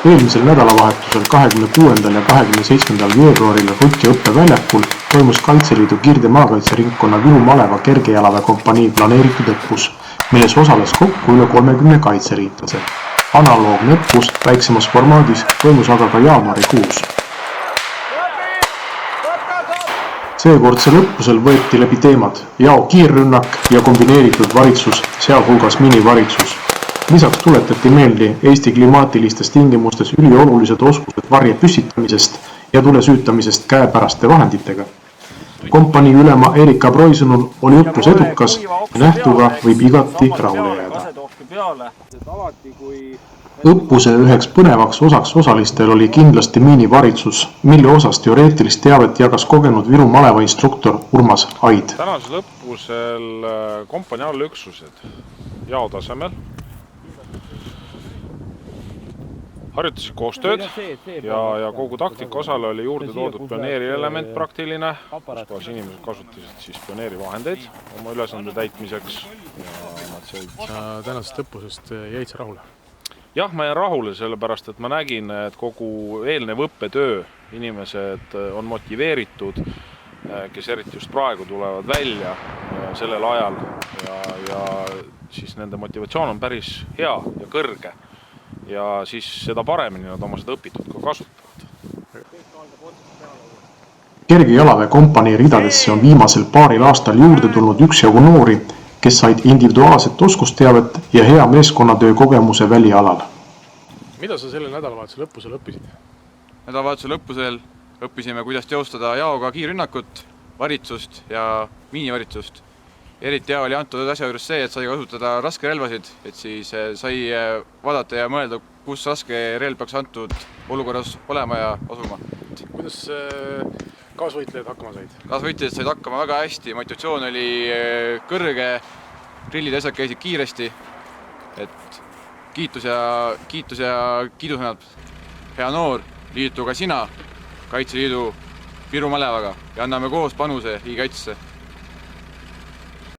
Eelmisel nädalavahetusel 26. ja 27. veebruaril Rutja õppeväljakul toimus Kaitseliidu Kirde maakaitseringkonna Viru Maleva kergejalaväekompanii planeeritud õppus, milles osales kokku üle 30 kaitseliitlase. Analoogne õppus väiksemas formaadis toimus aga ka jaanuarikuus. Seekordsel õppusel võeti läbi teemad jao kiirrünnak ja kombineeritud varitsus, sealhulgas minivaritsus. Lisaks tuletati meelde Eesti klimaatilistes tingimustes üliolulised oskused varje püssitamisest ja tule süütamisest käepäraste vahenditega. Kompanii ülema Erika Broisõnul oli õppus edukas ja nähtuga võib igati rahule jääda. Õppuse üheks põnevaks osaks osalistel oli kindlasti miinivaritsus, mille osas teoreetilist teavet jagas kogenud Viru Maleva instruktor Urmas Aid. Tänasel õppusel kompanii allüksused jao tasemel harjutasid koostööd ja kogu taktika osale oli juurde toodud pioneeri element praktiline, kus inimesed kasutasid siis pioneeri vahendeid oma ülesande täitmiseks. Tänasest õppusest jäid sa rahule? Jah, ma jäin rahule sellepärast, et ma nägin, et kogu eelnev õppetöö inimesed on motiveeritud, kes eriti just praegu tulevad välja sellel ajal ja siis nende motivatsioon on päris hea ja kõrge. Ja siis seda paremini nad oma seda õpitud ka kasutavad. Kergejalaväekompanii ridadesse on viimasel paaril aastal juurde tulnud üksjagu noori, kes said individuaalset oskusteavet ja hea meeskonnatöö kogemuse välialal. Mida sa sellel nädalavahetusel õppusel õppisid? Nädalavahetusel õppusel õppisime, kuidas teostada jaoga kiirrünnakut, varitsust ja miinivaritsust. Eriti hea oli antud asja juures see, et sai kasutada raske relvasid, et siis sai vaadata ja mõelda, kus raske relv peaks antud olukorras olema ja asuma. Kuidas kaasvõitlejad hakkama said? Kaasvõitlejad said hakkama väga hästi, motivatsioon oli kõrge, grillid asjad käisid kiiresti, et kiitus ja kiidusõnad, hea noor, liitu ka sina Kaitseliidu Viru Malevaga ja anname koos panuse riigikaitsesse.